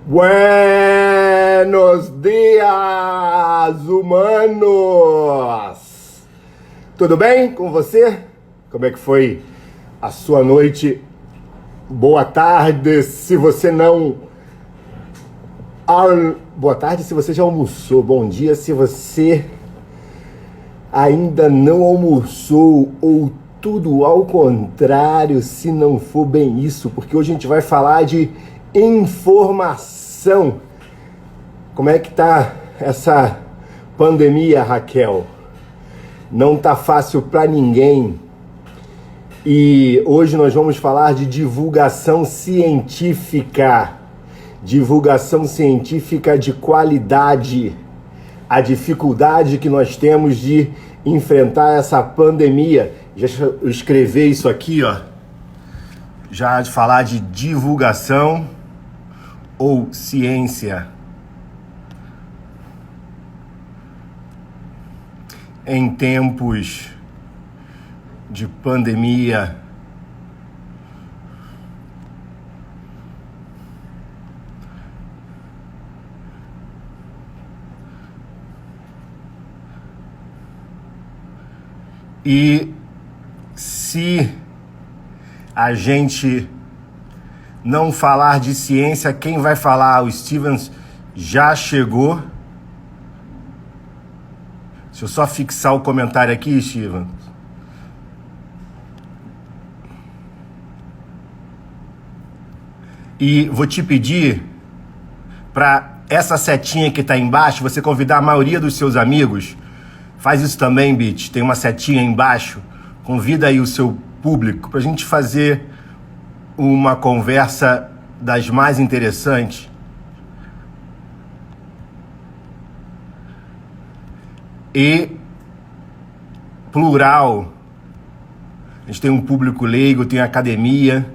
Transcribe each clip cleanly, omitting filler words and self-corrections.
Buenos dias, humanos! Tudo bem com você? Como é que foi a sua noite? Boa tarde, se você não... Boa tarde se você já almoçou. Bom dia se você ainda não almoçou, ou tudo ao contrário, se não for bem isso, porque hoje a gente vai falar de informação. Como é que tá essa pandemia, Raquel? Não tá fácil para ninguém. E hoje nós vamos falar de divulgação científica. Divulgação científica de qualidade. A dificuldade que nós temos de enfrentar essa pandemia. Já escrever isso aqui, ó. Já de falar de divulgação ou ciência em tempos de pandemia. E se a gente não falar de ciência, quem vai falar? O Stevens já chegou. Deixa eu só fixar o comentário aqui, Stevens. E vou te pedir para essa setinha que está embaixo, você convidar a maioria dos seus amigos. Faz isso também, Bit. Tem uma setinha embaixo. Convida aí o seu público para a gente fazer uma conversa das mais interessantes. E plural. A gente tem um público leigo, tem academia.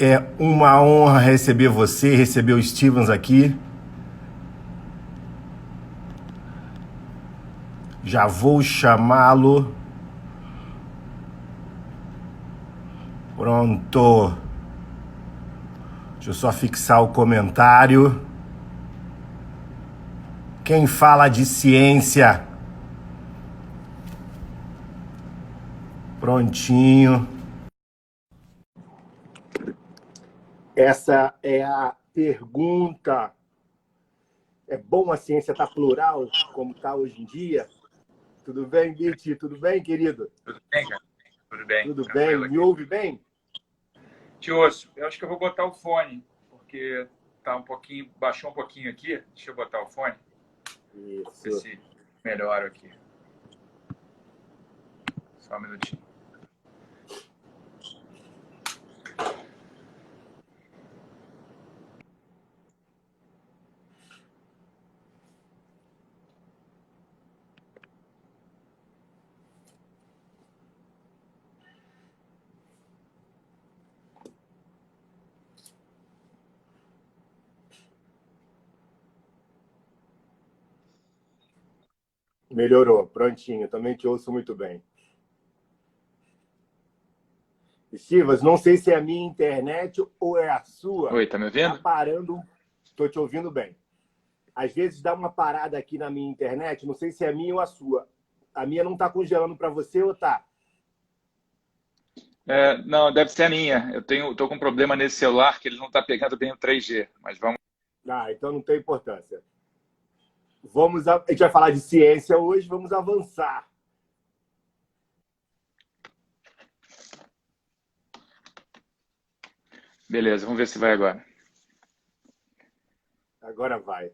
É uma honra receber você, receber o Stevens aqui. Já vou chamá-lo. Pronto. Deixa eu só fixar o comentário. Quem fala de ciência? Prontinho. Essa é a pergunta. É bom a ciência estar plural, como está hoje em dia? Tudo bem, Bit? Tudo bem, querido? Tudo bem, cara? Tudo bem. Tudo bem. Me ouve bem? Te ouço. Eu acho que eu vou botar o fone, porque tá um pouquinho, baixou um pouquinho aqui. Deixa eu botar o fone. Isso. Ver se melhora aqui. Só um minutinho. Melhorou, prontinho. Também te ouço muito bem. Stevens, não sei se é a minha internet ou é a sua. Oi, tá me ouvindo? Tá parando. Tô te ouvindo bem. Às vezes dá uma parada aqui na minha internet, não sei se é a minha ou a sua. A minha não tá congelando para você ou tá? Não, deve ser a minha. Tô com um problema nesse celular que ele não tá pegando bem o 3G, mas vamos. Ah, então não tem importância. A gente vai falar de ciência hoje, vamos avançar. Beleza, vamos ver se vai agora. Agora vai.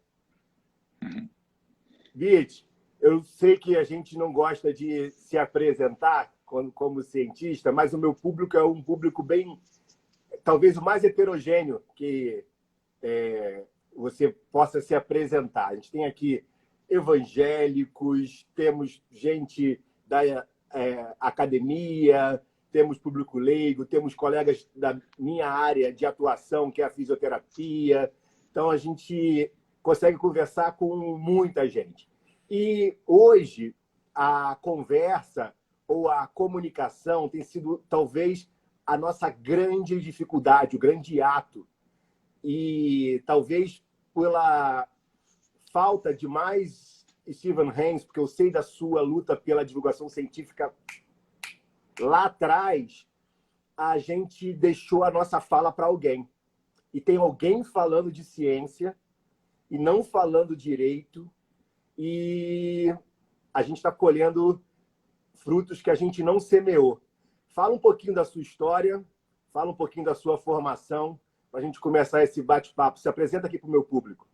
Bit, eu sei que a gente não gosta de se apresentar como cientista, mas o meu público é um público bem, talvez o mais heterogêneo que você possa se apresentar. A gente tem aqui evangélicos, temos gente da academia, temos público leigo, temos colegas da minha área de atuação, que é a fisioterapia. Então, a gente consegue conversar com muita gente. E hoje, a conversa ou a comunicação tem sido, talvez, a nossa grande dificuldade, o grande ato. E talvez pela falta de mais Stephen Hens, porque eu sei da sua luta pela divulgação científica lá atrás, a gente deixou a nossa fala para alguém. E tem alguém falando de ciência e não falando direito, e a gente está colhendo frutos que a gente não semeou. Fala um pouquinho da sua história, fala um pouquinho da sua formação, para a gente começar esse bate-papo. Se apresenta aqui para o meu público.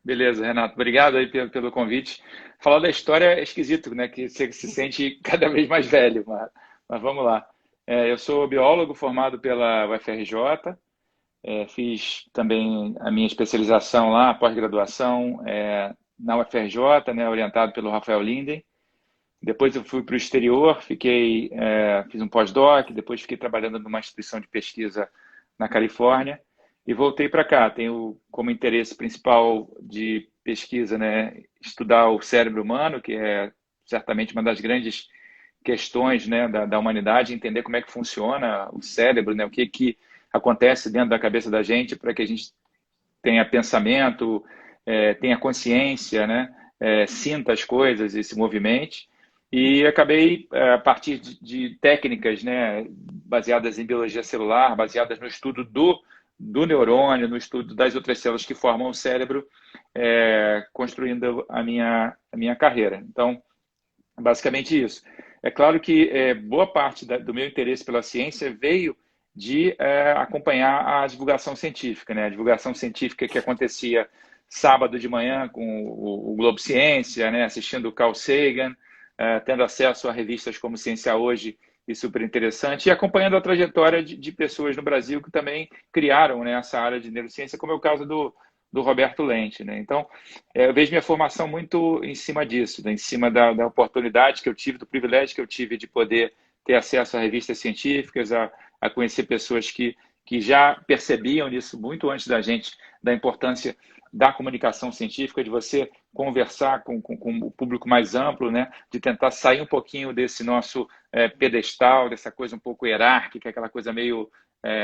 Beleza, Renato. Obrigado aí pelo convite. Falar da história é esquisito, né? Que você se sente cada vez mais velho, mas vamos lá. Eu sou biólogo formado pela UFRJ, fiz também a minha especialização lá, pós-graduação, na UFRJ, né, orientado pelo Rafael Linden. Depois eu fui para o exterior, fiz um pós-doc, depois fiquei trabalhando numa instituição de pesquisa na Califórnia e voltei para cá. Tenho como interesse principal de pesquisa, né, estudar o cérebro humano, que é certamente uma das grandes questões, né, da humanidade, entender como é que funciona o cérebro, né, o que acontece dentro da cabeça da gente para que a gente tenha pensamento, tenha consciência, né, sinta as coisas e se movimente. E acabei, a partir de técnicas, né, baseadas em biologia celular, baseadas no estudo do neurônio, no estudo das outras células que formam o cérebro, construindo a minha carreira. Então, basicamente isso. É claro que boa parte do meu interesse pela ciência veio de acompanhar a divulgação científica, né? A divulgação científica que acontecia sábado de manhã com o Globo Ciência, né? Assistindo o Carl Sagan, tendo acesso a revistas como Ciência Hoje e super interessante, e acompanhando a trajetória de pessoas no Brasil que também criaram, né, essa área de neurociência, como é o caso do Roberto Lente, né? Então, eu vejo minha formação muito em cima disso, né? Em cima da oportunidade que eu tive, do privilégio que eu tive de poder ter acesso a revistas científicas, a conhecer pessoas que já percebiam isso muito antes da gente, da importância da comunicação científica, de você conversar com o público mais amplo, né? De tentar sair um pouquinho desse nosso pedestal, dessa coisa um pouco hierárquica, aquela coisa meio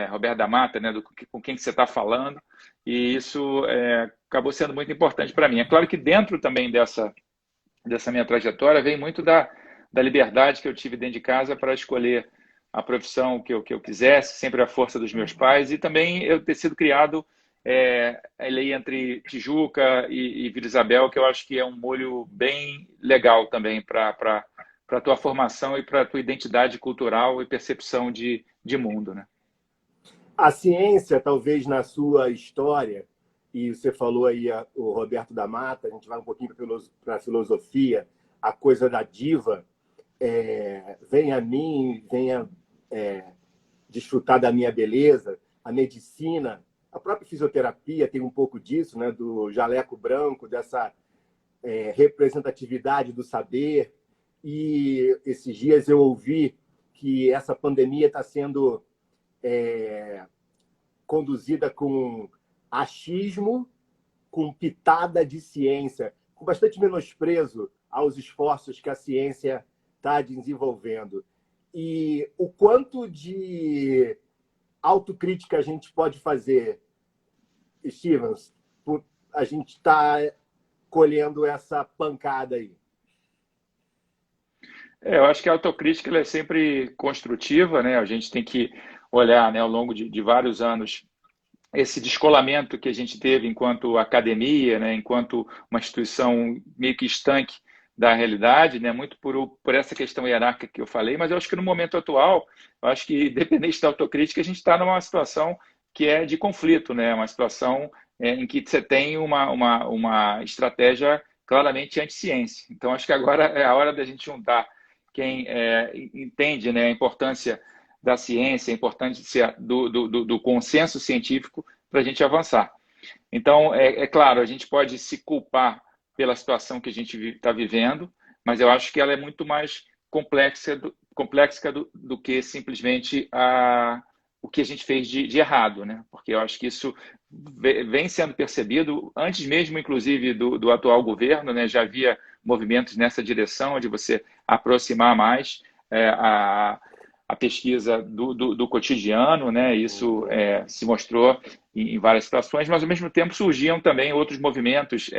Roberto da Mata, né? Com quem que você está falando. E isso acabou sendo muito importante para mim. É claro que dentro também dessa minha trajetória vem muito da liberdade que eu tive dentro de casa para escolher a profissão que eu quisesse, sempre a força dos meus pais, e também eu ter sido criado ali entre Tijuca e Vila Isabel, que eu acho que é um molho bem legal também para a tua formação e para a tua identidade cultural e percepção de mundo, né? A ciência, talvez na sua história, e você falou aí o Roberto da Mata, a gente vai um pouquinho para a filosofia, a coisa da diva, venha a mim, venha desfrutar da minha beleza, a medicina, a própria fisioterapia tem um pouco disso, né, do jaleco branco, dessa representatividade do saber. E esses dias eu ouvi que essa pandemia está sendo conduzida com achismo, com pitada de ciência, com bastante menosprezo aos esforços que a ciência está desenvolvendo. E o quanto de autocrítica a gente pode fazer, Stevens, a gente está colhendo essa pancada aí? Eu acho que a autocrítica ela é sempre construtiva, né? A gente tem que olhar, né, ao longo de vários anos esse descolamento que a gente teve enquanto academia, né, enquanto uma instituição meio que estanque da realidade, né, muito por essa questão hierárquica que eu falei, mas eu acho que no momento atual, eu acho que, independente da autocrítica, a gente está numa situação que é de conflito, né, uma situação em que você tem uma estratégia claramente anti-ciência. Então, acho que agora é a hora da gente juntar quem entende, né, a importância da ciência, a importância do consenso científico para a gente avançar. Então, claro, a gente pode se culpar pela situação que a gente está vivendo, mas eu acho que ela é muito mais complexa do que simplesmente o que a gente fez de errado, né? Porque eu acho que isso vem sendo percebido antes mesmo, inclusive, do atual governo, né? Já havia movimentos nessa direção de você aproximar mais a pesquisa do cotidiano, né? Isso se mostrou em várias situações, mas ao mesmo tempo surgiam também outros movimentos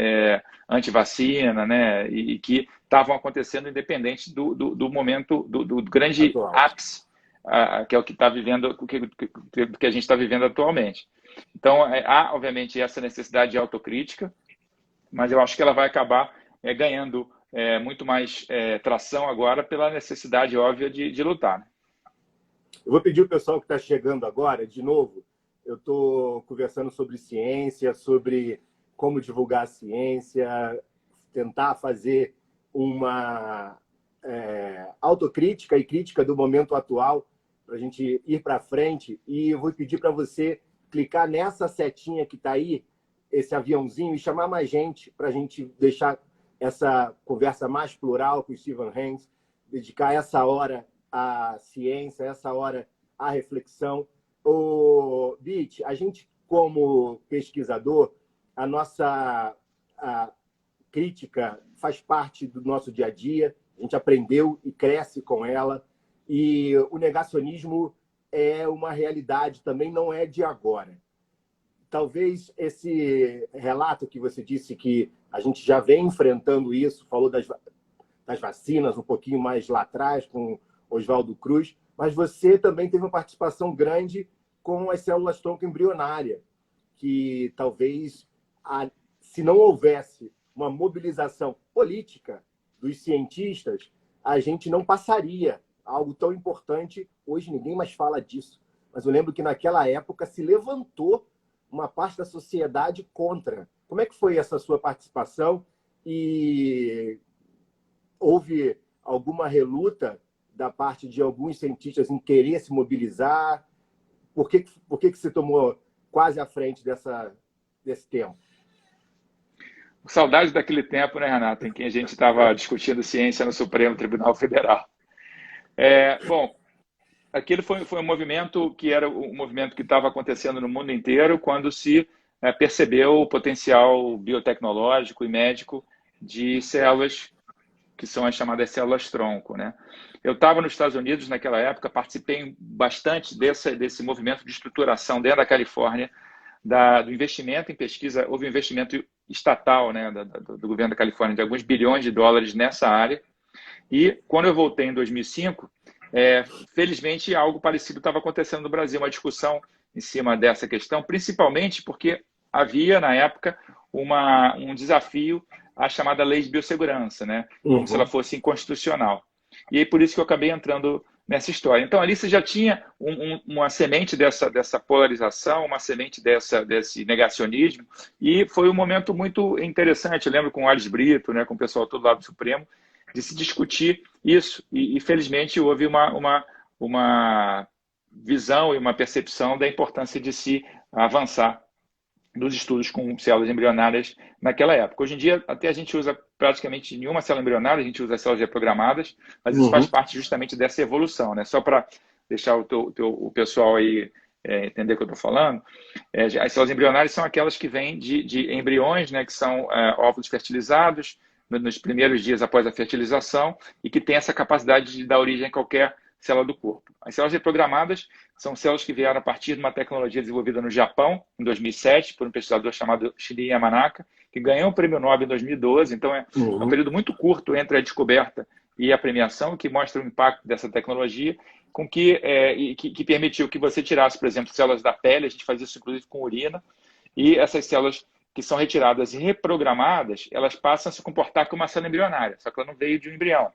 anti-vacina, né? E que estavam acontecendo independente do momento, do grande Atual. ápice, que é o que está vivendo, o que a gente está vivendo atualmente. Então, há, obviamente, essa necessidade de autocrítica, mas eu acho que ela vai acabar ganhando muito mais tração agora pela necessidade óbvia de lutar, né? Eu vou pedir ao pessoal que está chegando agora, de novo, eu estou conversando sobre ciência, sobre como divulgar a ciência, tentar fazer uma autocrítica e crítica do momento atual para a gente ir para frente. E eu vou pedir para você clicar nessa setinha que está aí, esse aviãozinho, e chamar mais gente para a gente deixar essa conversa mais plural com o Stephen Hens, dedicar essa hora à ciência, essa hora à reflexão. O Bit, a gente, como pesquisador, a nossa crítica faz parte do nosso dia a dia, a gente aprendeu e cresce com ela, e o negacionismo é uma realidade também, não é de agora. Talvez esse relato que você disse que a gente já vem enfrentando isso, falou das vacinas um pouquinho mais lá atrás, com Oswaldo Cruz, mas você também teve uma participação grande com as células-tronco embrionárias, que talvez, se não houvesse uma mobilização política dos cientistas, a gente não passaria algo tão importante. Hoje ninguém mais fala disso, mas eu lembro que naquela época se levantou uma parte da sociedade contra. Como é que foi essa sua participação? E houve alguma reluta da parte de alguns cientistas em querer se mobilizar? Por que você tomou quase à frente desse tempo? Saudade daquele tempo, né, Renato, em que a gente estava discutindo ciência no Supremo Tribunal Federal. Bom, aquele foi um movimento que era um movimento que estava acontecendo no mundo inteiro quando se percebeu o potencial biotecnológico e médico de células que são as chamadas células-tronco, né? Eu estava nos Estados Unidos naquela época, participei bastante desse movimento de estruturação dentro da Califórnia, do investimento em pesquisa. Houve um investimento estatal, né, do governo da Califórnia de alguns bilhões de dólares nessa área. E quando eu voltei em 2005, felizmente algo parecido estava acontecendo no Brasil, uma discussão em cima dessa questão, principalmente porque havia, na época, um desafio à chamada lei de biossegurança, né? Como se ela fosse inconstitucional. E aí por isso que eu acabei entrando nessa história. Então ali você já tinha uma semente dessa polarização, uma semente desse negacionismo, e foi um momento muito interessante. Eu lembro com o Aires Brito, né, com o pessoal todo lá do Supremo, de se discutir isso. E felizmente houve uma visão e uma percepção da importância de se avançar dos estudos com células embrionárias naquela época. Hoje em dia, até a gente usa praticamente nenhuma célula embrionária, a gente usa células reprogramadas, mas isso faz parte justamente dessa evolução, né? Só para deixar o pessoal aí entender o que eu estou falando, as células embrionárias são aquelas que vêm de embriões, né, que são óvulos fertilizados nos primeiros dias após a fertilização e que tem essa capacidade de dar origem a qualquer célula do corpo. As células reprogramadas são células que vieram a partir de uma tecnologia desenvolvida no Japão, em 2007, por um pesquisador chamado Shinya Yamanaka, que ganhou o prêmio Nobel em 2012. Então, é um período muito curto entre a descoberta e a premiação, que mostra o impacto dessa tecnologia, que permitiu que você tirasse, por exemplo, células da pele. A gente faz isso, inclusive, com urina. E essas células que são retiradas e reprogramadas, elas passam a se comportar como uma célula embrionária, só que ela não veio de um embrião.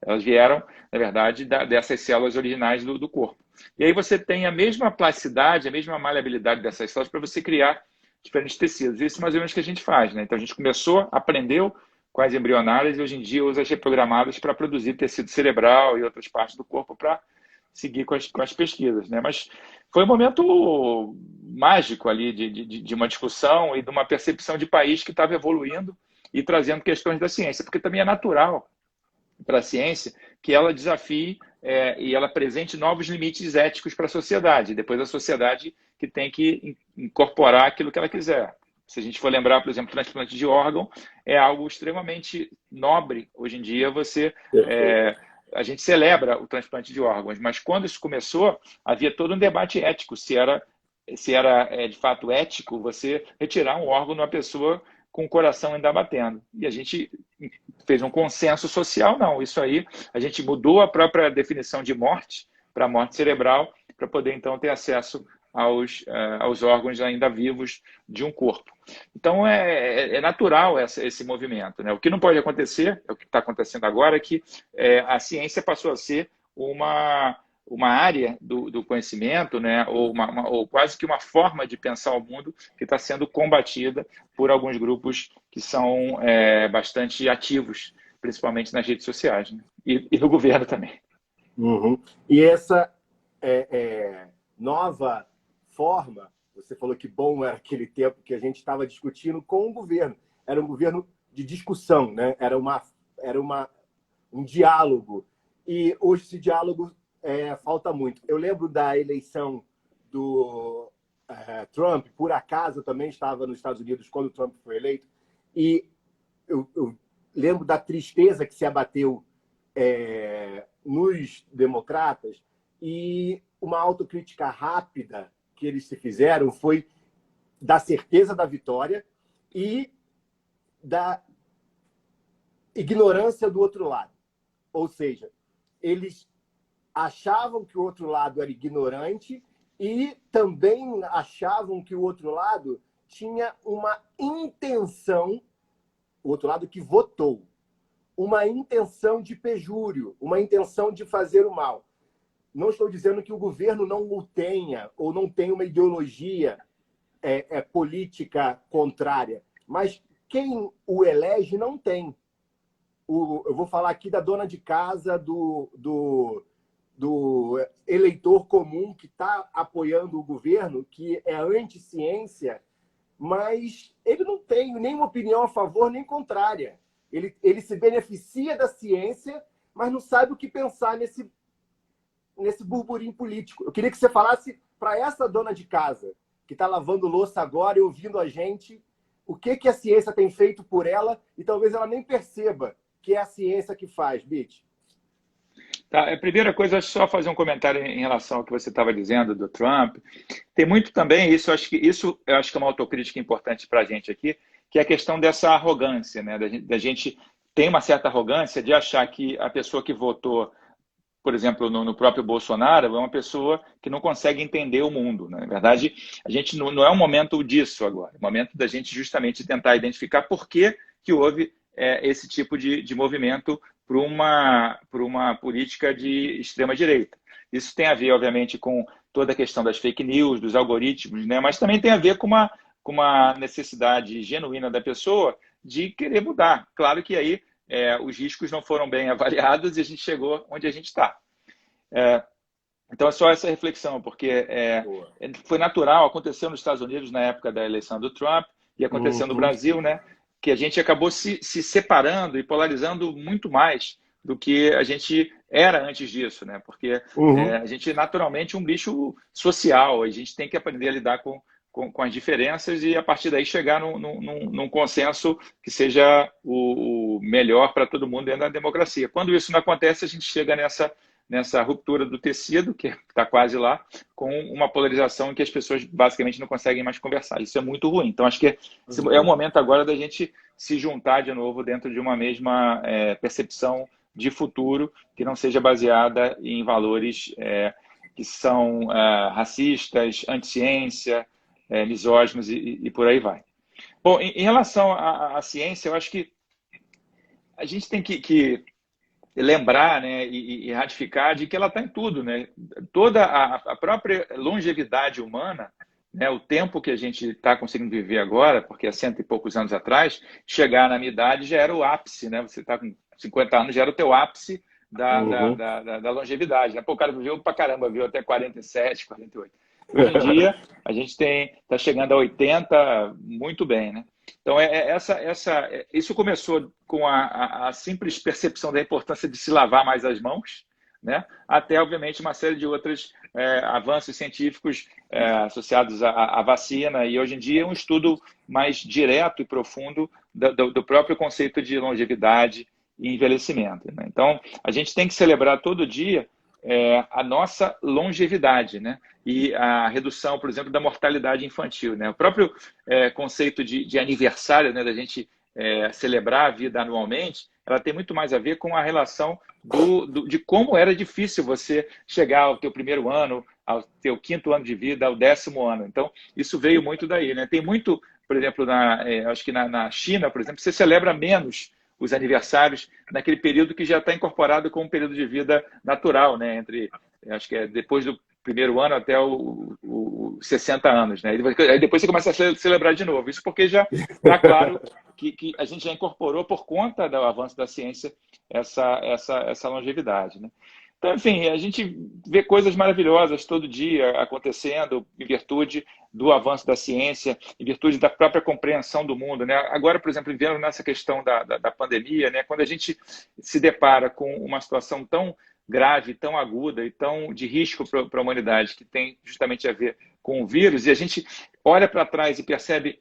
Elas vieram, na verdade, dessas células originais do corpo. E aí você tem a mesma plasticidade, a mesma maleabilidade dessas células para você criar diferentes tecidos. Isso é mais ou menos o que a gente faz, né? Então a gente começou, aprendeu com as embrionárias e hoje em dia usa as reprogramadas para produzir tecido cerebral e outras partes do corpo para seguir com as pesquisas, né? Mas foi um momento mágico ali de uma discussão e de uma percepção de país que estava evoluindo e trazendo questões da ciência, porque também é natural para a ciência que ela desafie e ela apresente novos limites éticos para a sociedade. Depois a sociedade que tem que incorporar aquilo que ela quiser. Se a gente for lembrar, por exemplo, transplante de órgão é algo extremamente nobre. Hoje em dia você a gente celebra o transplante de órgãos, mas quando isso começou, havia todo um debate ético, se era de fato ético você retirar um órgão de uma pessoa com o coração ainda batendo. E a gente fez um consenso social, não, isso aí, a gente mudou a própria definição de morte para morte cerebral, para poder então ter acesso aos órgãos ainda vivos de um corpo. Então é natural esse movimento, né? O que não pode acontecer, é o que está acontecendo agora, é que a ciência passou a ser uma área do conhecimento, né? Ou quase que uma forma de pensar o mundo que está sendo combatida por alguns grupos que são bastante ativos, principalmente nas redes sociais, né? E no governo também. Uhum. E essa nova forma, você falou que bom era aquele tempo que a gente estava discutindo com o governo. Era um governo de discussão, né? Era um diálogo. E hoje esse diálogo falta muito. Eu lembro da eleição do Trump, por acaso eu também estava nos Estados Unidos quando o Trump foi eleito, e eu lembro da tristeza que se abateu nos democratas, e uma autocrítica rápida que eles se fizeram foi da certeza da vitória e da ignorância do outro lado. Ou seja, eles achavam que o outro lado era ignorante e também achavam que o outro lado tinha uma intenção, o outro lado que votou, uma intenção de pejúrio, uma intenção de fazer o mal. Não estou dizendo que o governo não o tenha ou não tenha uma ideologia política contrária, mas quem o elege não tem. Eu vou falar aqui da dona de casa, do eleitor comum que está apoiando o governo, que é anti-ciência, mas ele não tem nenhuma opinião a favor nem contrária. Ele se beneficia da ciência, mas não sabe o que pensar nesse burburinho político. Eu queria que você falasse para essa dona de casa, que está lavando louça agora e ouvindo a gente, o que a ciência tem feito por ela, e talvez ela nem perceba que é a ciência que faz, Bit. Tá, a primeira coisa, é só fazer um comentário em relação ao que você estava dizendo do Trump. Tem muito também, isso eu acho que é uma autocrítica importante para a gente aqui, que é a questão dessa arrogância, né? Da gente tem uma certa arrogância de achar que a pessoa que votou, por exemplo, no próprio Bolsonaro, é uma pessoa que não consegue entender o mundo, né? Na verdade, a gente não é um momento disso agora, é um momento da gente justamente tentar identificar por que houve esse tipo de movimento por uma política de extrema-direita. Isso tem a ver, obviamente, com toda a questão das fake news, dos algoritmos, né? Mas também tem a ver com uma necessidade genuína da pessoa de querer mudar. Claro que aí os riscos não foram bem avaliados e a gente chegou onde a gente está. Então, é só essa reflexão, porque foi natural, aconteceu nos Estados Unidos na época da eleição do Trump e aconteceu no Brasil, né? Que a gente acabou se separando e polarizando muito mais do que a gente era antes disso, né? Porque a gente, naturalmente, é um bicho social, a gente tem que aprender a lidar com as diferenças e, a partir daí, chegar num consenso que seja o melhor para todo mundo dentro da democracia. Quando isso não acontece, a gente chega nessa ruptura do tecido, que está quase lá, com uma polarização em que as pessoas basicamente não conseguem mais conversar. Isso é muito ruim. Então, acho que é o momento agora da gente se juntar de novo dentro de uma mesma percepção de futuro, que não seja baseada em valores que são racistas, anti-ciência, misóginos e por aí vai. Bom, em relação à ciência, eu acho que a gente tem que lembrar, né, e ratificar de que ela está em tudo, né? Toda a própria longevidade humana, né, o tempo que a gente está conseguindo viver agora, porque há 100 e poucos anos atrás, chegar na minha idade já era o ápice, né? Você está com 50 anos, já era o teu ápice da longevidade, né? Pô, o cara viveu pra caramba, viveu até 47, 48. Hoje em dia, a gente está chegando a 80 muito bem, né? Então, isso começou com a simples percepção da importância de se lavar mais as mãos, né? Até, obviamente, uma série de outros avanços científicos associados à vacina, e hoje em dia um estudo mais direto e profundo do próprio conceito de longevidade e envelhecimento, né? Então, a gente tem que celebrar todo dia a nossa longevidade, né? E a redução, por exemplo, da mortalidade infantil, né? O próprio conceito de aniversário, né, da gente celebrar a vida anualmente, ela tem muito mais a ver com a relação de como era difícil você chegar ao teu primeiro ano, ao teu quinto ano de vida, ao 10º ano. Então, isso veio muito daí, né? Tem muito, por exemplo, acho que na China, por exemplo, você celebra menos os aniversários naquele período que já está incorporado com um período de vida natural, né? Acho que é depois do primeiro ano até o 60 anos, né? Aí depois você começa a celebrar de novo. Isso porque já está claro que a gente já incorporou, por conta do avanço da ciência, essa longevidade, né? Então, enfim, a gente vê coisas maravilhosas todo dia acontecendo em virtude do avanço da ciência, em virtude da própria compreensão do mundo, né? Agora, por exemplo, vendo nessa questão da pandemia, né? Quando a gente se depara com uma situação tão grave, tão aguda e tão de risco para a humanidade, que tem justamente a ver com o vírus, e a gente olha para trás e percebe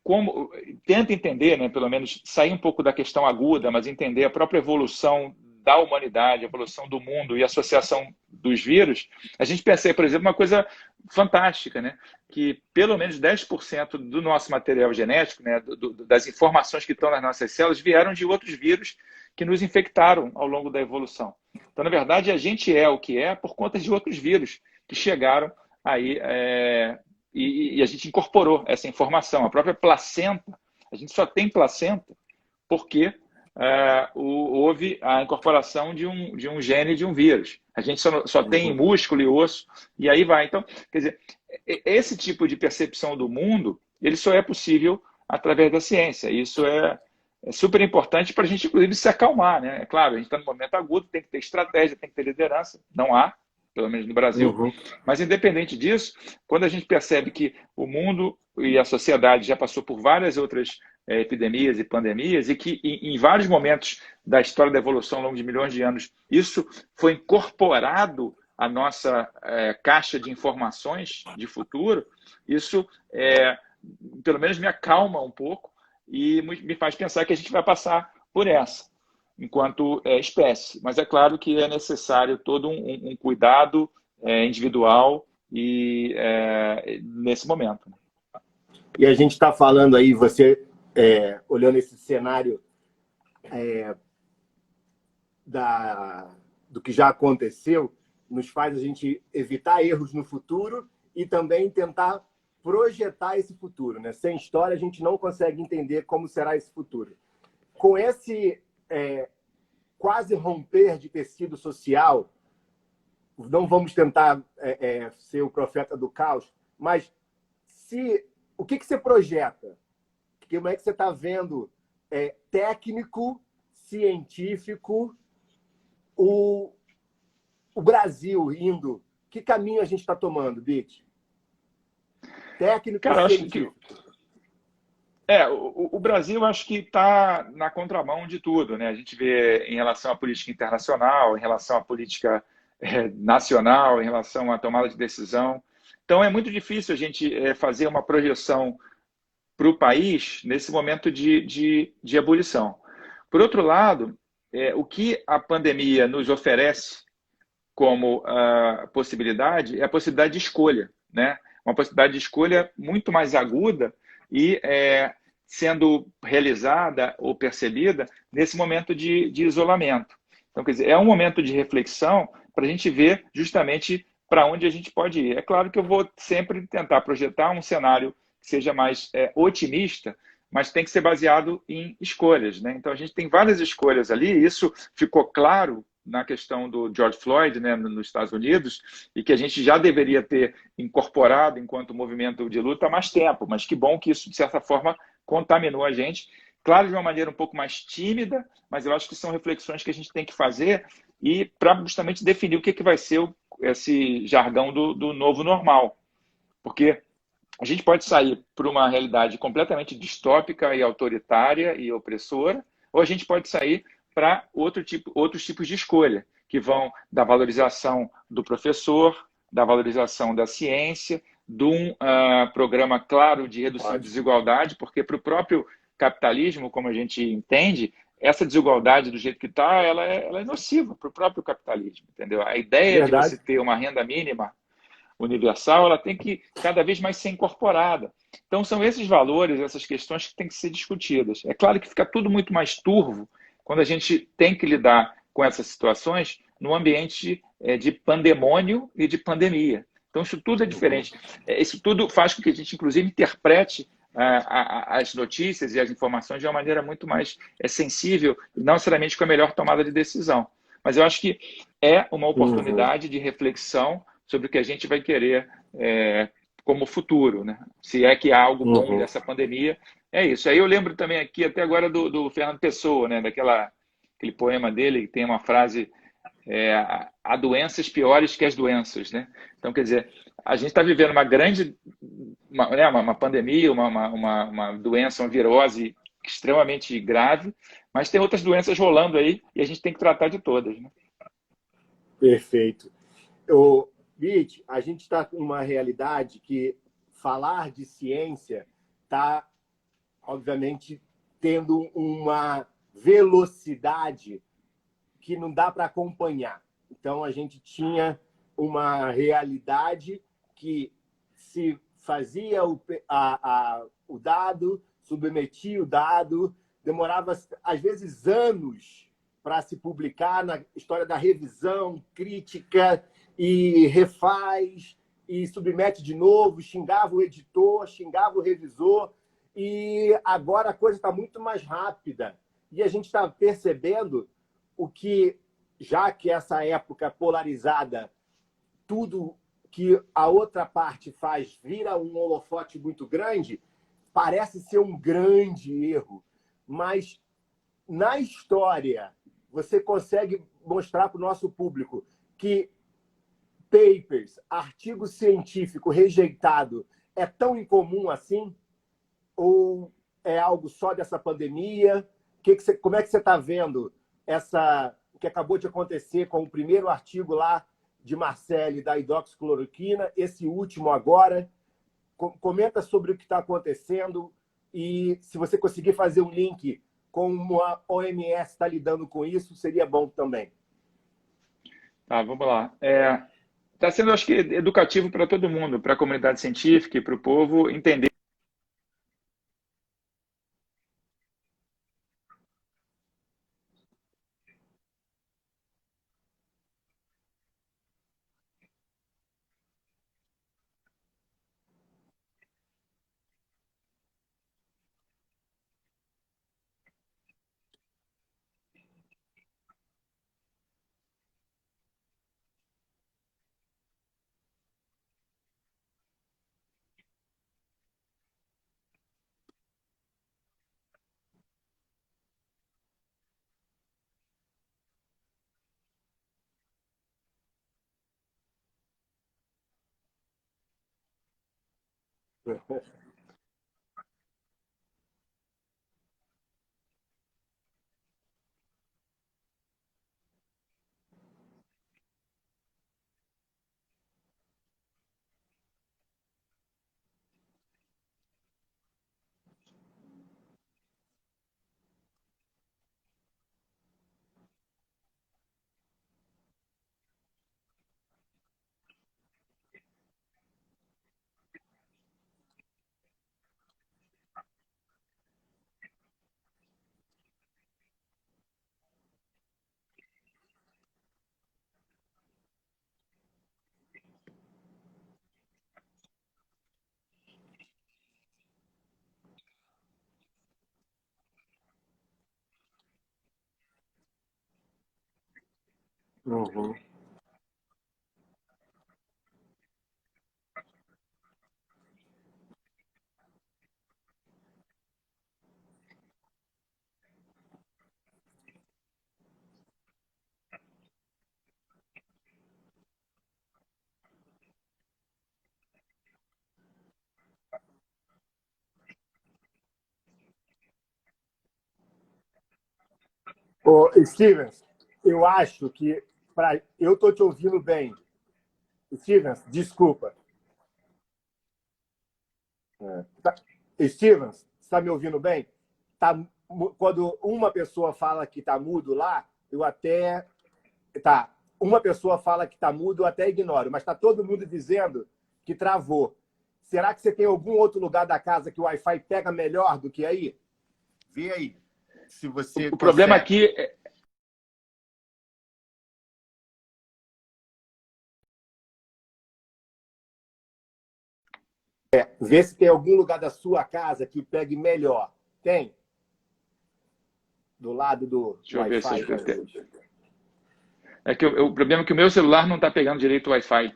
como, tenta entender, né? Pelo menos sair um pouco da questão aguda, mas entender a própria evolução da humanidade, a evolução do mundo e a associação dos vírus, a gente percebe, por exemplo, uma coisa fantástica, né? Que pelo menos 10% do nosso material genético, né, das informações que estão nas nossas células, vieram de outros vírus que nos infectaram ao longo da evolução. Então, na verdade, a gente é o que é por conta de outros vírus que chegaram aí e a gente incorporou essa informação. A própria placenta, a gente só tem placenta porque houve a incorporação de um gene de um vírus. A gente só tem músculo e osso, e aí vai. Então, quer dizer, esse tipo de percepção do mundo, ele só é possível através da ciência. Isso é super importante para a gente, inclusive, se acalmar, né? É claro, a gente está no momento agudo, tem que ter estratégia, tem que ter liderança. Não há, pelo menos no Brasil. Mas, independente disso, quando a gente percebe que o mundo e a sociedade já passou por várias outras epidemias e pandemias, e que em vários momentos da história da evolução, ao longo de milhões de anos, isso foi incorporado à nossa caixa de informações de futuro, isso pelo menos me acalma um pouco e me faz pensar que a gente vai passar por essa, enquanto espécie. Mas é claro que é necessário todo um cuidado individual e nesse momento. E a gente está falando aí, você olhando esse cenário do que já aconteceu, nos faz a gente evitar erros no futuro e também tentar projetar esse futuro, né? Sem história, a gente não consegue entender como será esse futuro. Com esse quase romper de tecido social, não vamos tentar ser o profeta do caos, mas o que você projeta? Como é que você está vendo técnico, científico, o Brasil indo? Que caminho a gente está tomando, Bit? Técnico e científico. O Brasil acho que está na contramão de tudo, né? A gente vê em relação à política internacional, em relação à política nacional, em relação à tomada de decisão. Então é muito difícil a gente fazer uma projeção para o país nesse momento de ebulição. Por outro lado, o que a pandemia nos oferece como possibilidade é a possibilidade de escolha, né? Uma possibilidade de escolha muito mais aguda e sendo realizada ou percebida nesse momento de isolamento. Então, quer dizer, é um momento de reflexão para a gente ver justamente para onde a gente pode ir. É claro que eu vou sempre tentar projetar um cenário que seja mais otimista, mas tem que ser baseado em escolhas, né? Então, a gente tem várias escolhas ali, e isso ficou claro na questão do George Floyd, né, nos Estados Unidos, e que a gente já deveria ter incorporado enquanto movimento de luta há mais tempo, mas que bom que isso, de certa forma, contaminou a gente. Claro, de uma maneira um pouco mais tímida, mas eu acho que são reflexões que a gente tem que fazer e para justamente definir o que vai ser esse jargão do novo normal. Porque a gente pode sair para uma realidade completamente distópica e autoritária e opressora, ou a gente pode sair para outros tipos de escolha, que vão da valorização do professor, da valorização da ciência, de um programa claro de redução de desigualdade, porque para o próprio capitalismo, como a gente entende, essa desigualdade do jeito que está, ela é nociva para o próprio capitalismo, entendeu? A ideia de você Verdade. ter uma renda mínima universal, ela tem que cada vez mais ser incorporada. Então, são esses valores, essas questões que têm que ser discutidas. É claro que fica tudo muito mais turvo quando a gente tem que lidar com essas situações no ambiente de pandemônio e de pandemia. Então, isso tudo é diferente. Isso tudo faz com que a gente, inclusive, interprete as notícias e as informações de uma maneira muito mais sensível, não necessariamente com a melhor tomada de decisão. Mas eu acho que é uma oportunidade de reflexão sobre o que a gente vai querer como futuro, né? Se é que há algo bom dessa pandemia, é isso. Aí eu lembro também aqui, até agora, do Fernando Pessoa, né? Aquele poema dele, que tem uma frase, há doenças piores que as doenças, né? Então, quer dizer, a gente está vivendo uma grande uma pandemia, uma doença, uma virose extremamente grave, mas tem outras doenças rolando aí e a gente tem que tratar de todas, né? Perfeito. Bit, a gente está com uma realidade que falar de ciência está, obviamente, tendo uma velocidade que não dá para acompanhar. Então, a gente tinha uma realidade que se fazia o dado, submetia o dado, demorava, às vezes, anos para se publicar na história da revisão, crítica, e refaz, e submete de novo, xingava o editor, xingava o revisor, e agora a coisa está muito mais rápida. E a gente está percebendo o que, já que essa época polarizada, tudo que a outra parte faz vira um holofote muito grande, parece ser um grande erro. Mas, na história, você consegue mostrar para o nosso público que papers, artigo científico rejeitado é tão incomum assim? Ou é algo só dessa pandemia? Como é que você está vendo o que acabou de acontecer com o primeiro artigo lá de Marcelle da hidroxicloroquina, esse último agora? Comenta sobre o que está acontecendo e se você conseguir fazer um link como a OMS está lidando com isso, seria bom também. Tá, vamos lá. Está sendo, acho que, educativo para todo mundo, para a comunidade científica e para o povo entender. Uhum. Ô, Stevens, eu acho que eu estou te ouvindo bem. Stevens, desculpa. Tá. Stevens, está me ouvindo bem? Tá quando uma pessoa fala que está mudo lá, eu até... Tá, uma pessoa fala que está mudo, eu até ignoro, mas está todo mundo dizendo que travou. Será que você tem algum outro lugar da casa que o Wi-Fi pega melhor do que aí? Vê aí, se você O problema consegue. aqui Vê se tem algum lugar da sua casa que pegue melhor. Tem? Do lado do deixa eu ver se Wi-Fi. é que o problema é que o meu celular não está pegando direito o Wi-Fi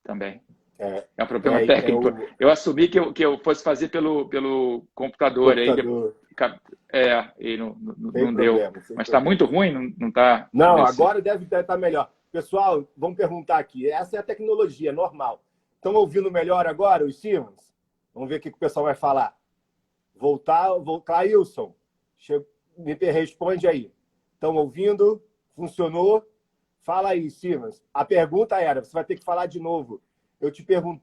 também. É um problema técnico. O Eu assumi que eu fosse fazer pelo computador, aí computador. e Sem não deu. problema. Sem Mas está problema. muito ruim, não está? Deixa eu Não, ver se... agora deve estar melhor. Pessoal, vamos perguntar aqui. Essa é a tecnologia, normal. Estão ouvindo melhor agora os Siemens? Vamos ver o que o pessoal vai falar. Voltar. Clailson, me responde aí. Estão ouvindo? Funcionou? Fala aí, Siemens. A pergunta era, você vai ter que falar de novo. Eu te pergunto,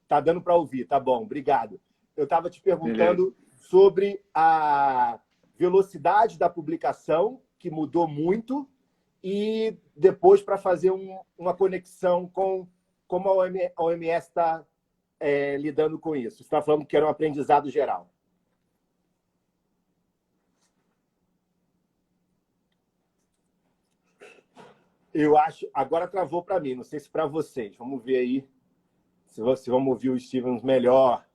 tá dando para ouvir, tá bom, obrigado. Eu estava te perguntando sobre a velocidade da publicação, que mudou muito, e depois para fazer uma conexão com como a OMS está lidando com isso. Você está falando que era um aprendizado geral. Eu acho. Agora travou para mim, não sei se para vocês. Vamos ver aí se vamos ouvir o Stevens melhor.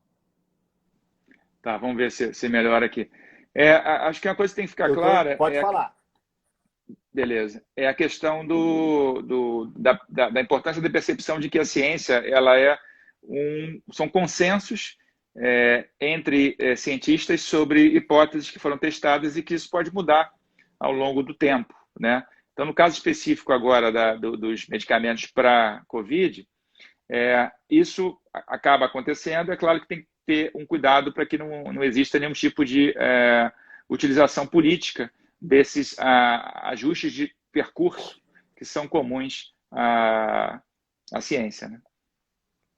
Tá, vamos ver se melhora aqui. Acho que uma coisa que tem que ficar clara Pode falar. beleza, é a questão da importância da percepção de que a ciência são consensos entre cientistas sobre hipóteses que foram testadas e que isso pode mudar ao longo do tempo, né? Então, no caso específico agora dos medicamentos para COVID, isso acaba acontecendo. É claro que tem que ter um cuidado para que não exista nenhum tipo de utilização política desses ajustes de percurso que são comuns à ciência, né?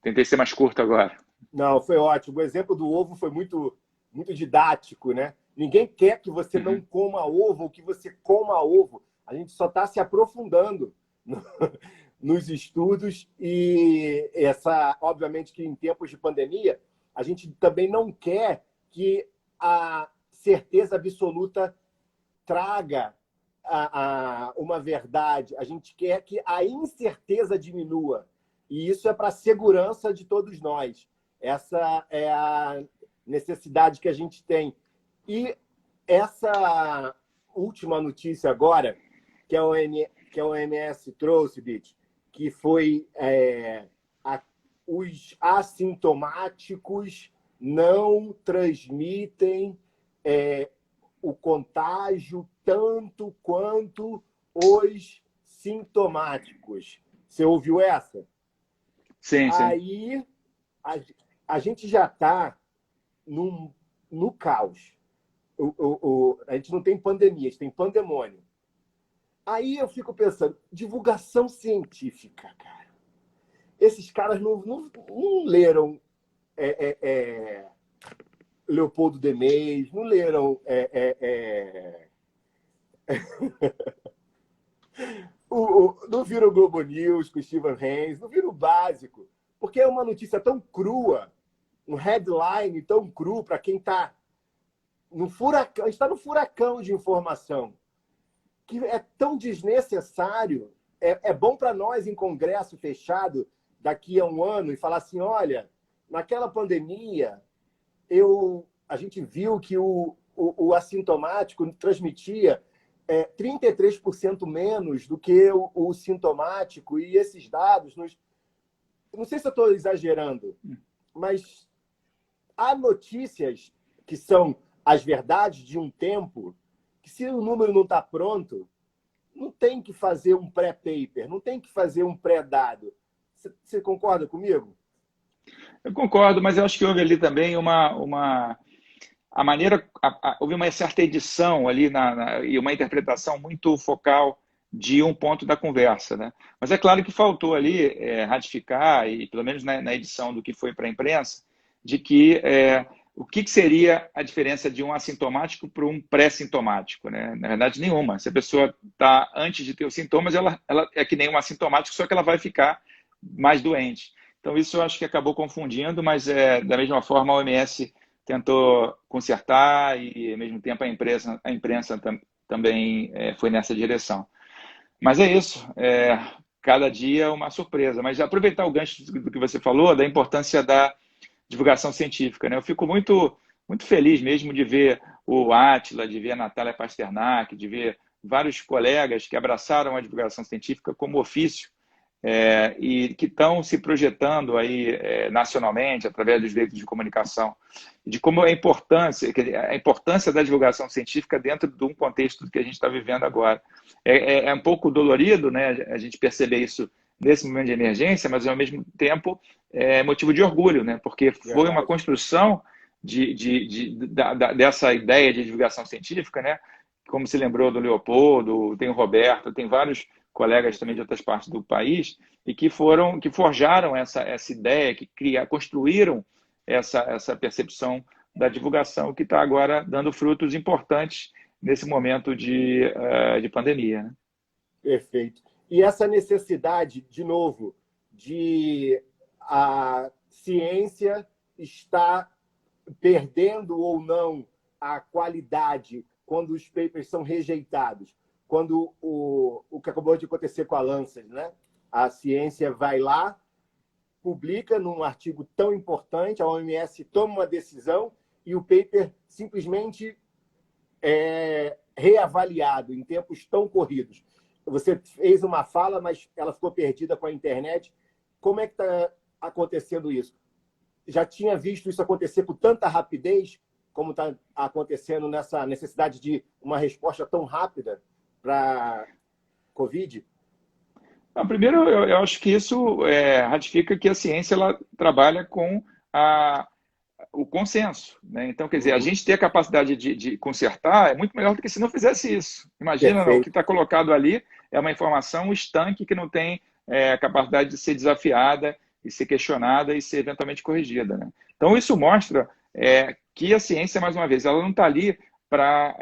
Tentei ser mais curto agora. Não, foi ótimo. O exemplo do ovo foi muito, muito didático, né? Ninguém quer que você não coma ovo ou que você coma ovo. A gente só está se aprofundando nos estudos e obviamente que em tempos de pandemia, a gente também não quer que a certeza absoluta traga uma verdade. A gente quer que a incerteza diminua. E isso é para a segurança de todos nós. Essa é a necessidade que a gente tem. E essa última notícia agora, que a OMS trouxe, Bit, que foi os assintomáticos não transmitem o contágio tanto quanto os sintomáticos. Você ouviu essa? Sim, sim. Aí a gente já está no caos. A gente não tem pandemia, a gente tem pandemônio. Aí eu fico pensando, divulgação científica, cara. Esses caras não leram Leopoldo Demés, não leram não viram o Globo News com o Steven Haynes, não viram o básico, porque é uma notícia tão crua, um headline tão cru para quem está no furacão, a gente está no furacão de informação, que é tão desnecessário. É bom para nós em congresso fechado daqui a um ano e falar assim, olha, naquela pandemia a gente viu que o assintomático transmitia 33% menos do que o sintomático, e esses dados não sei se eu estou exagerando, mas há notícias que são as verdades de um tempo, que se o número não está pronto, não tem que fazer um pré-paper, não tem que fazer um pré-dado. Você concorda comigo? Eu concordo, mas eu acho que houve ali também a maneira, houve uma certa edição ali e uma interpretação muito focal de um ponto da conversa, né? Mas é claro que faltou ali ratificar, e pelo menos na edição do que foi para a imprensa, de que o que seria a diferença de um assintomático para um pré-sintomático, né? Na verdade, nenhuma. Se a pessoa está antes de ter os sintomas, ela é que nem um assintomático, só que ela vai ficar mais doente. Então, isso eu acho que acabou confundindo, mas da mesma forma a OMS tentou consertar e, ao mesmo tempo, a imprensa também foi nessa direção. Mas é isso. Cada dia uma surpresa. Mas aproveitar o gancho do que você falou, da importância da divulgação científica, né? Eu fico muito feliz mesmo de ver o Átila, de ver a Natália Pasternak, de ver vários colegas que abraçaram a divulgação científica como ofício e que estão se projetando aí nacionalmente através dos veículos de comunicação, de como a importância da divulgação científica dentro de um contexto que a gente está vivendo agora. É um pouco dolorido, né, a gente perceber isso nesse momento de emergência, mas ao mesmo tempo é motivo de orgulho, né, porque foi uma construção dessa ideia de divulgação científica, né, como se lembrou do Leopoldo, tem o Roberto, tem vários colegas também de outras partes do país, e que forjaram essa ideia, que construíram essa percepção da divulgação que está agora dando frutos importantes nesse momento de pandemia. Né? Perfeito. E essa necessidade, de novo, de a ciência estar perdendo ou não a qualidade quando os papers são rejeitados. Quando o que acabou de acontecer com a Lancet, né? A ciência vai lá, publica num artigo tão importante, a OMS toma uma decisão e o paper simplesmente é reavaliado em tempos tão corridos. Você fez uma fala, mas ela ficou perdida com a internet. Como é que está acontecendo isso? Já tinha visto isso acontecer com tanta rapidez, como está acontecendo nessa necessidade de uma resposta tão rápida para Covid? Não, primeiro, eu acho que isso ratifica que a ciência ela trabalha com o consenso. Né? Então, quer dizer, a gente ter a capacidade de consertar é muito melhor do que se não fizesse isso. Imagina, não, o que está colocado ali é uma informação estanque que não tem a capacidade de ser desafiada e ser questionada e ser eventualmente corrigida. Né? Então, isso mostra que a ciência, mais uma vez, ela não está ali para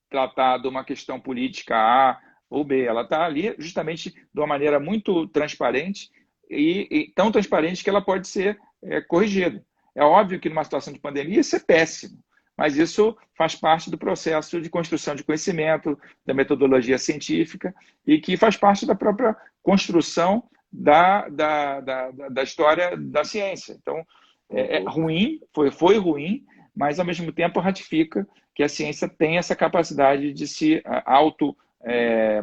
tratar de uma questão política A ou B. Ela está ali justamente de uma maneira muito transparente e tão transparente que ela pode ser corrigida. É óbvio que numa situação de pandemia isso é péssimo, mas isso faz parte do processo de construção de conhecimento, da metodologia científica e que faz parte da própria construção da história da ciência. Então, ruim, foi ruim, mas ao mesmo tempo ratifica que a ciência tem essa capacidade de se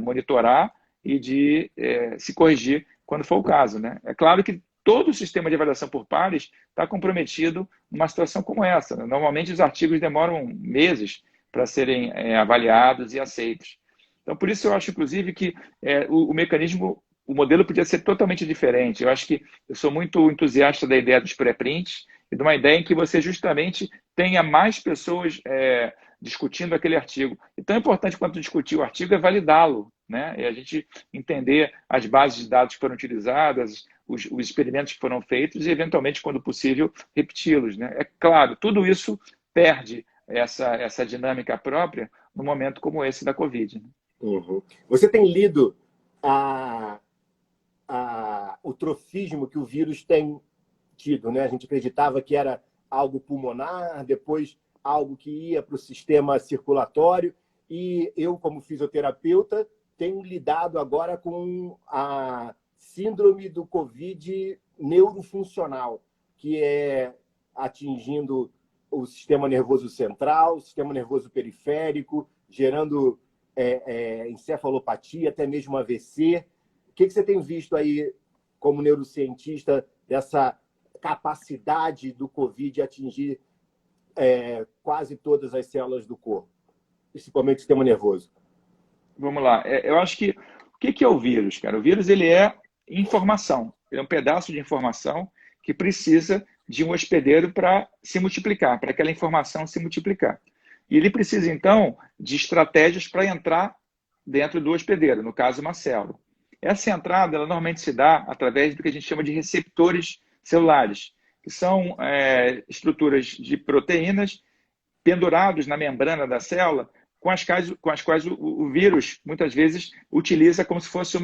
monitorar e de se corrigir quando for o caso. Né? É claro que todo o sistema de avaliação por pares está comprometido numa situação como essa. Né? Normalmente os artigos demoram meses para serem avaliados e aceitos. Então, por isso eu acho, inclusive, que o mecanismo, o modelo podia ser totalmente diferente. Eu acho que eu sou muito entusiasta da ideia dos pré-prints e de uma ideia em que você justamente tenha mais pessoas discutindo aquele artigo. E tão importante quanto discutir o artigo é validá-lo, né? E a gente entender as bases de dados que foram utilizadas, os experimentos que foram feitos e, eventualmente, quando possível, repeti-los. Né? É claro, tudo isso perde essa dinâmica própria num momento como esse da Covid. Né? Uhum. Você tem lido o trofismo que o vírus tem tido, né? A gente acreditava que era algo pulmonar, depois algo que ia para o sistema circulatório, e eu, como fisioterapeuta, tenho lidado agora com a síndrome do Covid neurofuncional, que é atingindo o sistema nervoso central, o sistema nervoso periférico, gerando encefalopatia, até mesmo AVC. O que você tem visto aí, como neurocientista, dessa capacidade do Covid atingir quase todas as células do corpo, principalmente o sistema nervoso? Vamos lá. Eu acho que o que é o vírus, cara? O vírus ele é informação. Ele é um pedaço de informação que precisa de um hospedeiro para se multiplicar, para aquela informação se multiplicar. E ele precisa, então, de estratégias para entrar dentro do hospedeiro, no caso, uma célula. Essa entrada, ela normalmente se dá através do que a gente chama de receptores celulares, que são estruturas de proteínas pendurados na membrana da célula, com as quais o vírus, muitas vezes, utiliza como se fosse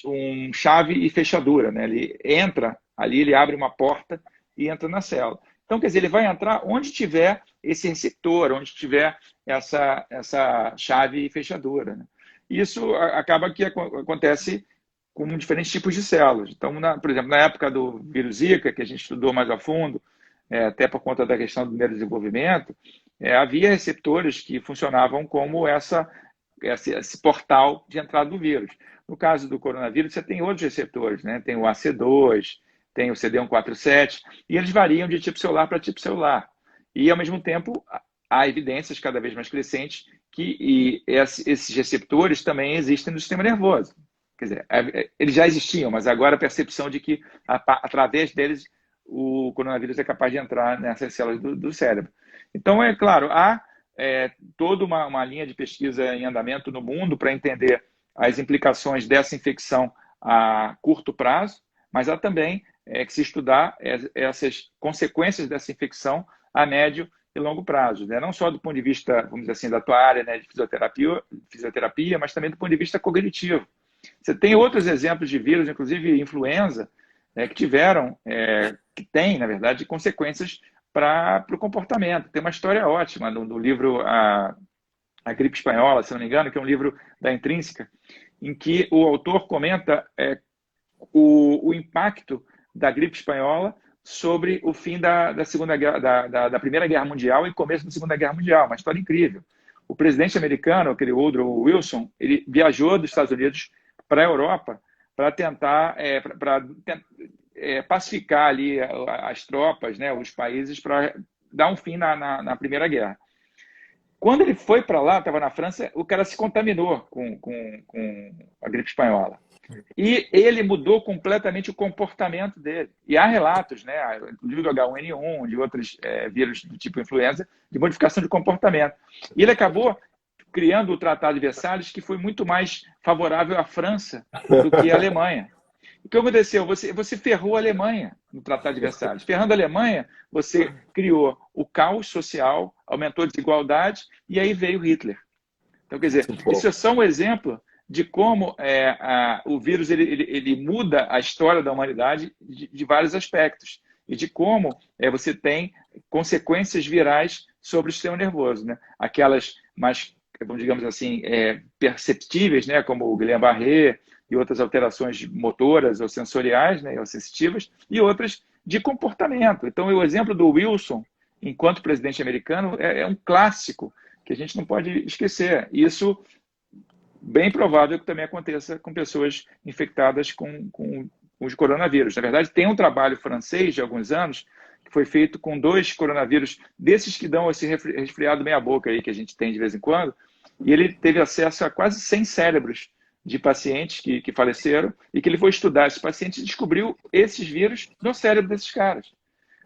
um chave e fechadura, né? Ele entra ali, ele abre uma porta e entra na célula. Então, quer dizer, ele vai entrar onde tiver esse receptor, onde tiver essa chave e fechadura, né? Isso acaba que acontece com diferentes tipos de células. Então, por exemplo, na época do vírus Zika, que a gente estudou mais a fundo, até por conta da questão do neurodesenvolvimento, havia receptores que funcionavam como esse portal de entrada do vírus. No caso do coronavírus, você tem outros receptores, né? Tem o AC2, tem o CD147, e eles variam de tipo celular para tipo celular. E, ao mesmo tempo, há evidências cada vez mais crescentes que esses receptores também existem no sistema nervoso. Quer dizer, eles já existiam, mas agora a percepção de que, através deles, o coronavírus é capaz de entrar nessas células do cérebro. Então, é claro, há toda uma linha de pesquisa em andamento no mundo para entender as implicações dessa infecção a curto prazo, mas há também que se estudar essas consequências dessa infecção a médio e longo prazo, né? Não só do ponto de vista, vamos dizer assim, da tua área, né, de fisioterapia, mas também do ponto de vista cognitivo. Você tem outros exemplos de vírus, inclusive influenza, que tem, na verdade, consequências para o comportamento. Tem uma história ótima no livro A Gripe Espanhola, se não me engano, que é um livro da Intrínseca, em que o autor comenta o impacto da gripe espanhola sobre o fim da Primeira Guerra Mundial e começo da Segunda Guerra Mundial. Uma história incrível. O presidente americano, aquele Woodrow Wilson, ele viajou dos Estados Unidos para a Europa para tentar pacificar ali as tropas, né, os países, para dar um fim na Primeira Guerra. Quando ele foi para lá, estava na França, o cara se contaminou com a gripe espanhola. E ele mudou completamente o comportamento dele. E há relatos, né, inclusive do H1N1, de outros vírus do tipo influenza, de modificação de comportamento. E ele acabou criando o Tratado de Versalhes, que foi muito mais favorável à França do que à Alemanha. O que aconteceu? Você ferrou a Alemanha no Tratado de Versalhes. Ferrando a Alemanha, você criou o caos social, aumentou a desigualdade, e aí veio Hitler. Então, quer dizer, isso é só um exemplo de como o vírus ele muda a história da humanidade de vários aspectos. E de como você tem consequências virais sobre o sistema nervoso, né? Aquelas mais, digamos assim, perceptíveis, né? Como o Guillain-Barré e outras alterações motoras ou sensoriais, né? Ou sensitivas, e outras de comportamento. Então, o exemplo do Wilson, enquanto presidente americano, é um clássico que a gente não pode esquecer. Isso bem provável que também aconteça com pessoas infectadas com os coronavírus. Na verdade, tem um trabalho francês de alguns anos que foi feito com 2 coronavírus, desses que dão esse resfriado meia-boca aí que a gente tem de vez em quando, e ele teve acesso a quase 100 cérebros de pacientes que faleceram, e que ele foi estudar esses pacientes e descobriu esses vírus no cérebro desses caras.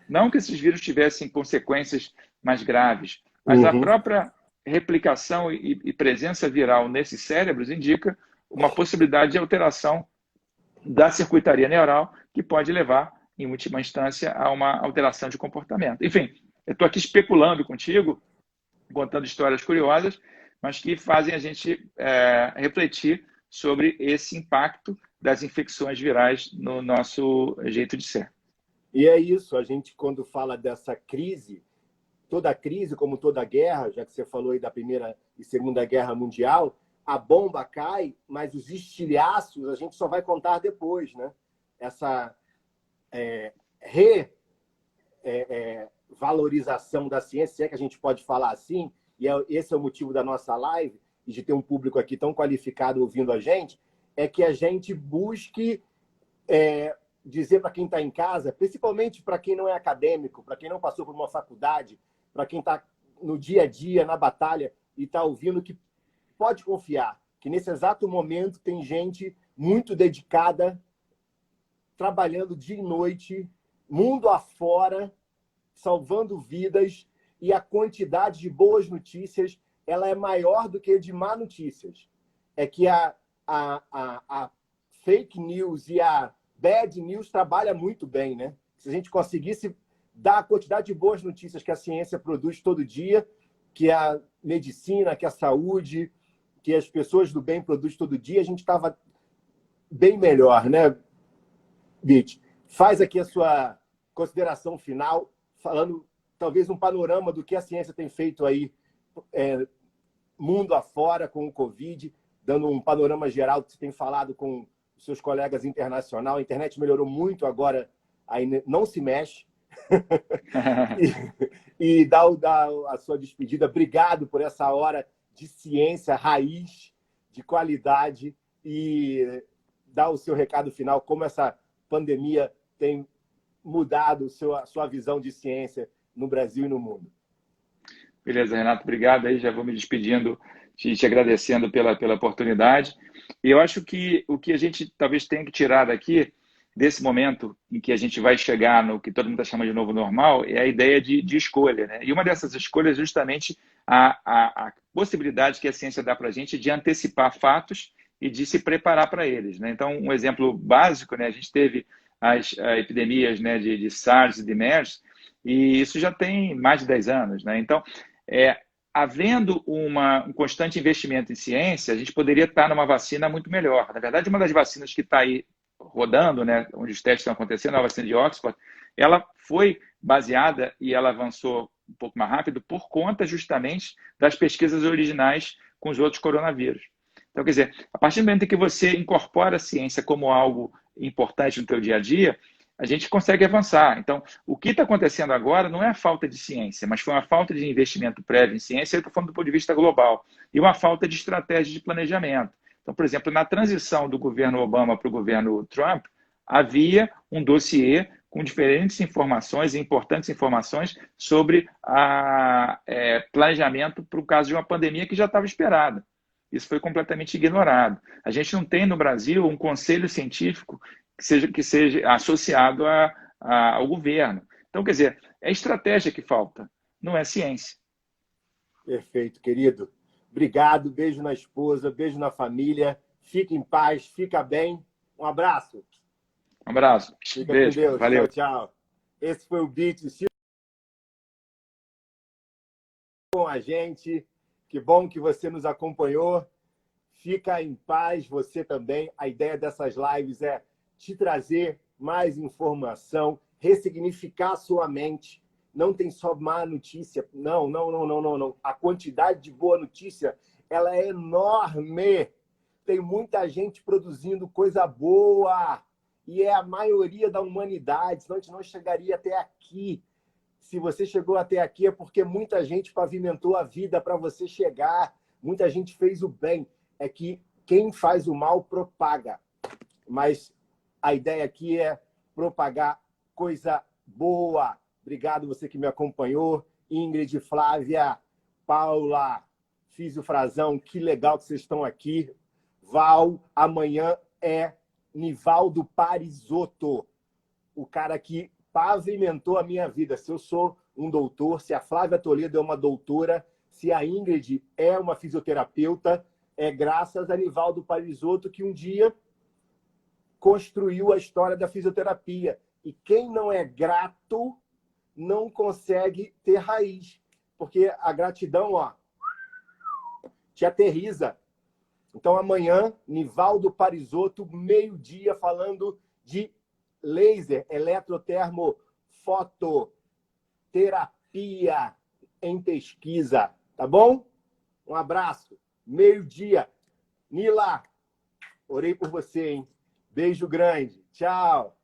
Não que esses vírus tivessem consequências mais graves, mas a própria replicação e presença viral nesses cérebros indica uma possibilidade de alteração da circuitaria neural que pode levar, em última instância, a uma alteração de comportamento. Enfim, eu estou aqui especulando contigo, contando histórias curiosas, mas que fazem a gente refletir sobre esse impacto das infecções virais no nosso jeito de ser. E é isso, a gente quando fala dessa crise, toda crise, como toda guerra, já que você falou aí da Primeira e Segunda Guerra Mundial, a bomba cai, mas os estilhaços a gente só vai contar depois, né? Essa valorização da ciência, se é que a gente pode falar assim, e esse é o motivo da nossa live, e de ter um público aqui tão qualificado ouvindo a gente, é que a gente busque dizer para quem está em casa, principalmente para quem não é acadêmico, para quem não passou por uma faculdade, para quem está no dia a dia, na batalha, e está ouvindo, que pode confiar que nesse exato momento tem gente muito dedicada, trabalhando dia e noite, mundo afora, salvando vidas, e a quantidade de boas notícias ela é maior do que de má notícias. É que a fake news e a bad news trabalha muito bem, né? se a gente conseguisse dar a quantidade de boas notícias que a ciência produz todo dia, que a medicina, que a saúde, que as pessoas do bem produzem todo dia, a gente estava bem melhor, né, Bit? Faz aqui a sua consideração final, falando talvez um panorama do que a ciência tem feito aí mundo afora com o Covid, dando um panorama geral que você tem falado com os seus colegas internacionais. A internet melhorou muito agora, aí não se mexe. e dá a sua despedida. Obrigado por essa hora de ciência raiz, de qualidade, e dá o seu recado final, como essa pandemia tem mudado a sua visão de ciência no Brasil e no mundo. Beleza, Renato, obrigado. Aí já vou me despedindo, te agradecendo pela oportunidade. E eu acho que o que a gente talvez tenha que tirar daqui, desse momento em que a gente vai chegar no que todo mundo está chamando de novo normal, é a ideia de escolha, né? E uma dessas escolhas é justamente a possibilidade que a ciência dá para a gente de antecipar fatos e de se preparar para eles, né? Então, um exemplo básico, né? A gente teve as epidemias, né, de SARS e de MERS, e isso já tem mais de 10 anos, né? Então, havendo um constante investimento em ciência, a gente poderia estar numa vacina muito melhor. Na verdade, uma das vacinas que está aí rodando, né, onde os testes estão acontecendo, a vacina de Oxford, ela foi baseada e ela avançou um pouco mais rápido por conta justamente das pesquisas originais com os outros coronavírus. Então, quer dizer, a partir do momento em que você incorpora a ciência como algo importante no teu dia a dia, a gente consegue avançar. Então, o que está acontecendo agora não é a falta de ciência, mas foi uma falta de investimento prévio em ciência, eu estou falando do ponto de vista global, e uma falta de estratégia de planejamento. Então, por exemplo, na transição do governo Obama para o governo Trump, havia um dossiê com diferentes informações, importantes informações sobre planejamento para o caso de uma pandemia que já estava esperada. Isso foi completamente ignorado. A gente não tem no Brasil um conselho científico que seja associado ao governo. Então, quer dizer, é estratégia que falta, não é ciência. Perfeito, querido. Obrigado, beijo na esposa, beijo na família. Fica em paz, fica bem. Um abraço. Um abraço. Fica Beijo. com Deus. Valeu. Tchau, tchau. Esse foi o Bit. Com a gente. Que bom que você nos acompanhou. Fica em paz, você também. A ideia dessas lives é te trazer mais informação, ressignificar a sua mente. Não tem só má notícia. Não. A quantidade de boa notícia, ela é enorme. Tem muita gente produzindo coisa boa. E é a maioria da humanidade, senão a gente não chegaria até aqui. Se você chegou até aqui é porque muita gente pavimentou a vida para você chegar. Muita gente fez o bem. É que quem faz o mal propaga. Mas a ideia aqui é propagar coisa boa. Obrigado você que me acompanhou. Ingrid, Flávia, Paula, Físio Frazão, que legal que vocês estão aqui. Val, amanhã é Nivaldo Parisotto, o cara que pavimentou a minha vida. Se eu sou um doutor, se a Flávia Toledo é uma doutora, se a Ingrid é uma fisioterapeuta, é graças a Nivaldo Parisotto que um dia construiu a história da fisioterapia. E quem não é grato não consegue ter raiz, porque a gratidão, te aterriza. Então, amanhã, Nivaldo Parisotto, meio-dia, falando de laser, eletrotermofototerapia em pesquisa. Tá bom? Um abraço. Meio-dia. Nila, orei por você, hein? Beijo grande. Tchau.